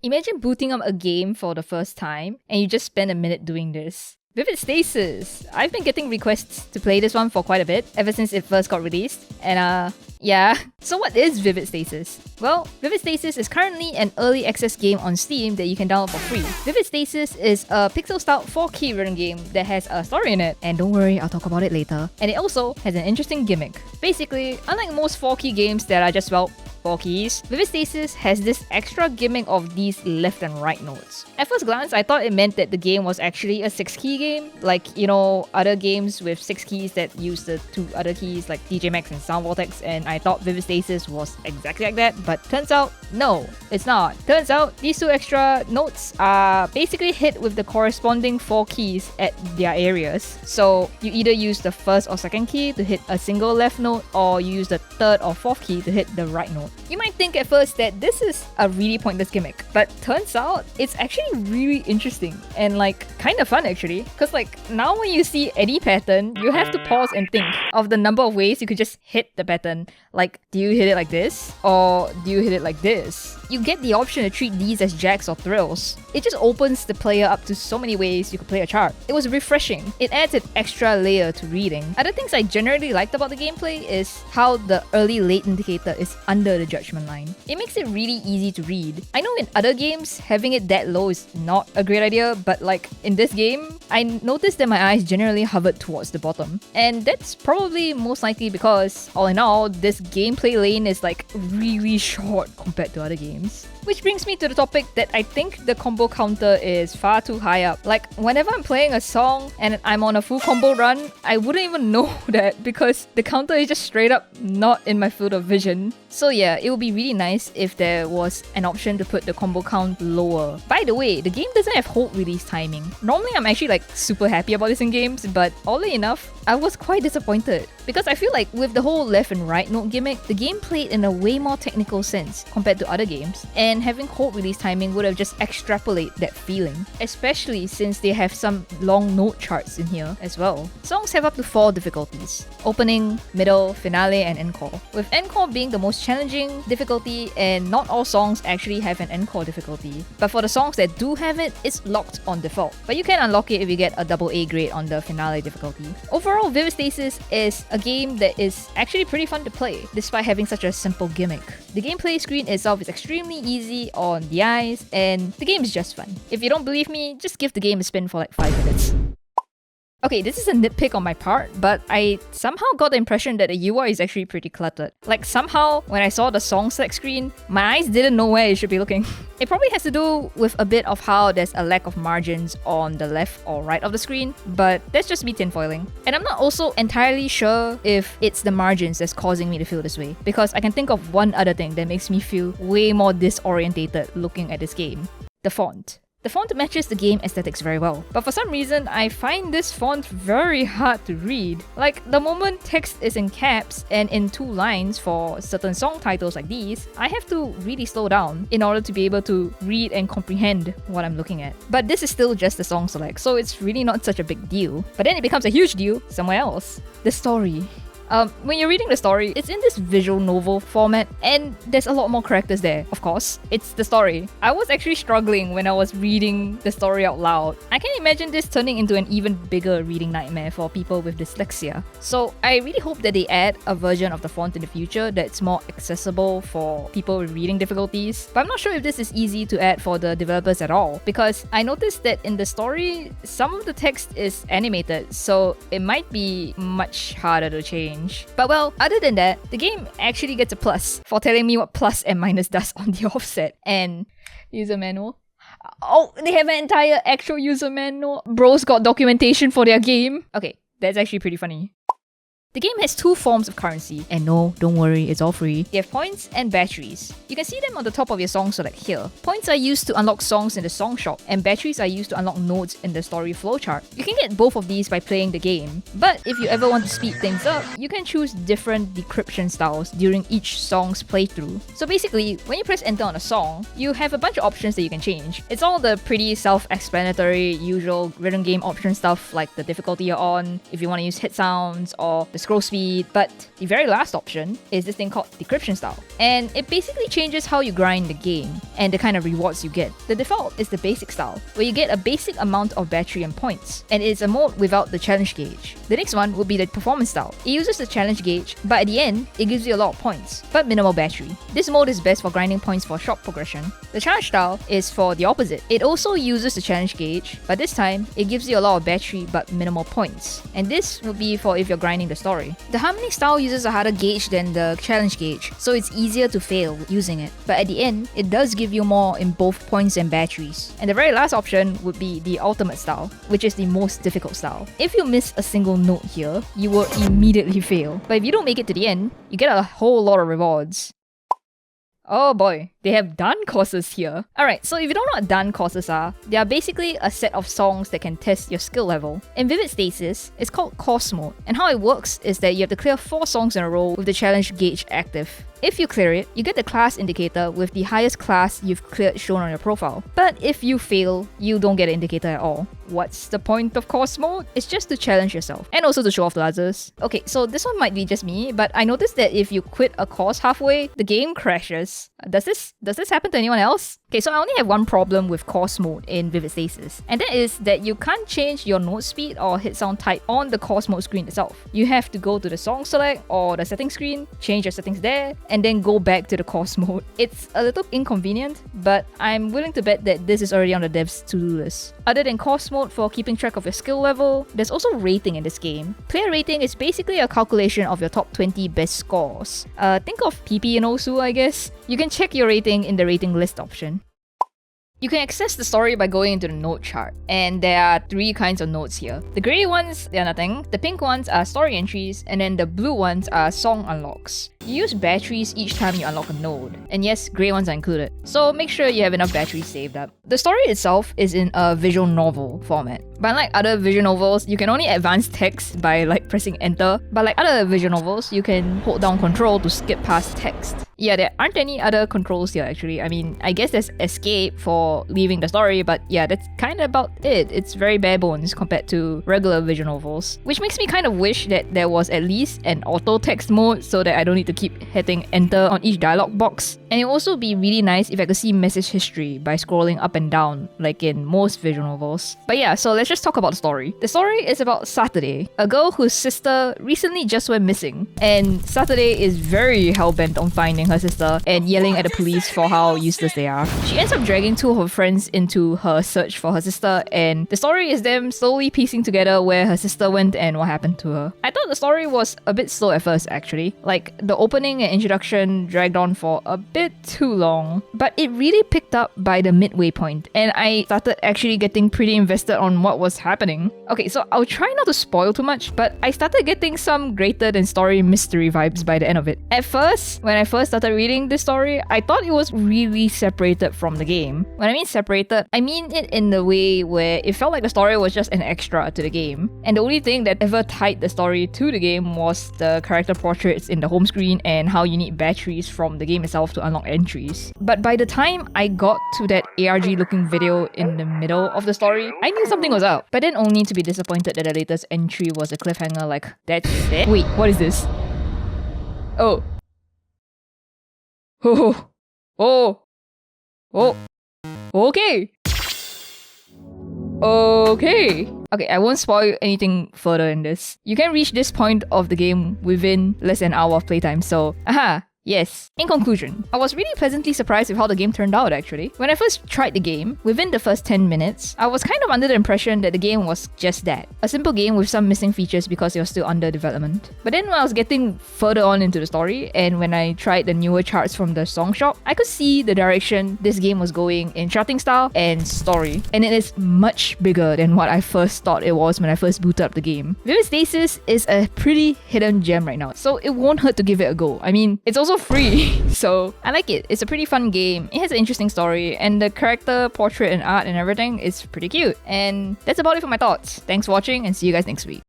Imagine booting up a game for the first time and you just spend a minute doing this. Vividsasis! I've been getting requests to play this one for quite a bit, ever since it first got released. And yeah. So what is Vividsasis? Well, Vividsasis is currently an early access game on Steam that you can download for free. Vividsasis is a pixel-style 4-key rhythm game that has a story in it. And don't worry, I'll talk about it later. And it also has an interesting gimmick. Basically, unlike most 4-key games that are just, well, 4 keys, Vividsasis has this extra gimmick of these left and right notes. At first glance, I thought it meant that the game was actually a 6-key game, like, you know, other games with 6 keys that use the 2 other keys like DJ Max and Sound Vortex, and I thought Vividsasis was exactly like that, but turns out, no, it's not. Turns out, these 2 extra notes are basically hit with the corresponding 4 keys at their areas. So you either use the first or second key to hit a single left note, or you use the third or fourth key to hit the right note. You might think at first that this is a really pointless gimmick, but turns out it's actually really interesting and like kind of fun actually, because like now when you see any pattern, you have to pause and think of the number of ways you could just hit the pattern. Like, do you hit it like this? Or do you hit it like this? You get the option to treat these as jacks or thrills. It just opens the player up to so many ways you could play a chart. It was refreshing. It adds an extra layer to reading. Other things I generally liked about the gameplay is how the early late indicator is under the judgment line. It makes it really easy to read. I know in other games, having it that low is not a great idea, but like in this game, I noticed that my eyes generally hovered towards the bottom. And that's probably most likely because, all in all, this gameplay lane is like really short compared to other games. Which brings me to the topic that I think the combo counter is far too high up. Like, whenever I'm playing a song and I'm on a full combo run, I wouldn't even know that because the counter is just straight up not in my field of vision. So yeah, it would be really nice if there was an option to put the combo count lower. By the way, the game doesn't have hold release timing. Normally I'm actually like super happy about this in games, but oddly enough, I was quite disappointed. Because I feel like with the whole left and right note gimmick, the game played in a way more technical sense compared to other games, and having hold release timing would have just extrapolated that feeling, especially since they have some long note charts in here as well. Songs have up to 4 difficulties: opening, middle, finale, and encore. With encore being the most challenging difficulty, and not all songs actually have an encore difficulty. But for the songs that do have it, it's locked on default. But you can unlock it if you get a AA grade on the finale difficulty. Overall, Vividsasis is a game that is actually pretty fun to play, despite having such a simple gimmick. The gameplay screen itself is extremely easy on the eyes, and the game is just fun. If you don't believe me, just give the game a spin for like 5 minutes. Okay, this is a nitpick on my part, but I somehow got the impression that the UI is actually pretty cluttered. Like somehow, when I saw the song select screen, my eyes didn't know where it should be looking. It probably has to do with a bit of how there's a lack of margins on the left or right of the screen, but that's just me tinfoiling. And I'm not also entirely sure if it's the margins that's causing me to feel this way, because I can think of one other thing that makes me feel way more disorientated looking at this game: the font. The font matches the game aesthetics very well, but for some reason, I find this font very hard to read. Like, the moment text is in caps and in 2 lines for certain song titles like these, I have to really slow down in order to be able to read and comprehend what I'm looking at. But this is still just the song select, so it's really not such a big deal. But then it becomes a huge deal somewhere else. The story. When you're reading the story, it's in this visual novel format, and there's a lot more characters there, of course. It's the story. I was actually struggling when I was reading the story out loud. I can imagine this turning into an even bigger reading nightmare for people with dyslexia. So I really hope that they add a version of the font in the future that's more accessible for people with reading difficulties. But I'm not sure if this is easy to add for the developers at all, because I noticed that in the story, some of the text is animated, so it might be much harder to change. But well, other than that, the game actually gets a plus for telling me what plus and minus does on the offset. And user manual. Oh, they have an entire actual user manual. Bros got documentation for their game. Okay, that's actually pretty funny. The game has 2 forms of currency, and no, don't worry, it's all free. They have points and batteries. You can see them on the top of your song select here. Points are used to unlock songs in the song shop, and batteries are used to unlock nodes in the story flowchart. You can get both of these by playing the game, but if you ever want to speed things up, you can choose different decryption styles during each song's playthrough. So basically, when you press enter on a song, you have a bunch of options that you can change. It's all the pretty self-explanatory, usual rhythm game option stuff like the difficulty you're on, if you want to use hit sounds, or the scroll speed, but the very last option is this thing called decryption style. And it basically changes how you grind the game and the kind of rewards you get. The default is the basic style, where you get a basic amount of battery and points, and it's a mode without the challenge gauge. The next one would be the performance style. It uses the challenge gauge, but at the end, it gives you a lot of points, but minimal battery. This mode is best for grinding points for short progression. The challenge style is for the opposite. It also uses the challenge gauge, but this time, it gives you a lot of battery but minimal points. And this would be for if you're grinding the story. The harmony style uses a harder gauge than the challenge gauge, so it's easier to fail using it. But at the end, it does give you more in both points and batteries. And the very last option would be the ultimate style, which is the most difficult style. If you miss a single note here, you will immediately fail. But if you don't make it to the end, you get a whole lot of rewards. Oh boy, they have done courses here. Alright, so if you don't know what done courses are, they are basically a set of songs that can test your skill level. In Vividsasis, it's called course mode, and how it works is that you have to clear 4 songs in a row with the challenge gauge active. If you clear it, you get the class indicator with the highest class you've cleared shown on your profile. But if you fail, you don't get an indicator at all. What's the point of course mode? It's just to challenge yourself, and also to show off the others. Okay, so this one might be just me, but I noticed that if you quit a course halfway, the game crashes. Does this happen to anyone else? Okay, so I only have one problem with course mode in Vividsasis, and that is that you can't change your note speed or hit sound type on the course mode screen itself. You have to go to the song select or the settings screen, change your settings there, and then go back to the course mode. It's a little inconvenient, but I'm willing to bet that this is already on the devs to-do list. Other than course mode for keeping track of your skill level, there's also rating in this game. Player rating is basically a calculation of your top 20 best scores. Think of PP and OSU, I guess. You can check your rating in the rating list option. You can access the story by going into the note chart, and there are 3 kinds of notes here. The grey ones, they're nothing, the pink ones are story entries, and then the blue ones are song unlocks. You use batteries each time you unlock a node, and yes, grey ones are included, so make sure you have enough batteries saved up. The story itself is in a visual novel format. But unlike other visual novels, you can only advance text by pressing enter, but like other visual novels, you can hold down control to skip past text. Yeah, there aren't any other controls here actually. I mean, I guess there's escape for leaving the story, but yeah, that's kind of about it. It's very bare bones compared to regular visual novels, which makes me kind of wish that there was at least an auto text mode so that I don't need to keep hitting enter on each dialog box. And it would also be really nice if I could see message history by scrolling up and down like in most visual novels. But yeah, so let's just talk about the story. The story is about Saturday, a girl whose sister recently just went missing, and Saturday is very hellbent on finding her sister and yelling at the police for how useless they are. She ends up dragging 2 of her friends into her search for her sister, and the story is them slowly piecing together where her sister went and what happened to her. I thought the story was a bit slow at first actually. Like, the opening and introduction dragged on for a bit too long, but it really picked up by the midway point, and I started actually getting pretty invested on what was happening. Okay, so I'll try not to spoil too much, but I started getting some greater than story mystery vibes by the end of it. At first, when I first started reading this story, I thought it was really separated from the game. When I mean separated, I mean it in the way where it felt like the story was just an extra to the game, and the only thing that ever tied the story to the game was the character portraits in the home screen and how you need batteries from the game itself to unlock entries. But by the time I got to that ARG looking video in the middle of the story, I knew something was up, but then only to be disappointed that the latest entry was a cliffhanger like, that's it? Wait, what is this? Oh. Oh. Oh. Oh. Okay. Okay, I won't spoil anything further in this. You can reach this point of the game within less than an hour of playtime, so yes. In conclusion, I was really pleasantly surprised with how the game turned out actually. When I first tried the game, within the first 10 minutes, I was kind of under the impression that the game was just that. A simple game with some missing features because it was still under development. But then when I was getting further on into the story, and when I tried the newer charts from the song shop, I could see the direction this game was going in charting style and story. And it is much bigger than what I first thought it was when I first booted up the game. Vividsasis is a pretty hidden gem right now, so it won't hurt to give it a go. I mean, it's also free, so I like it. It's a pretty fun game. It has an interesting story, and the character portrait and art and everything is pretty cute. And that's about it for my thoughts. Thanks for watching, and see you guys next week.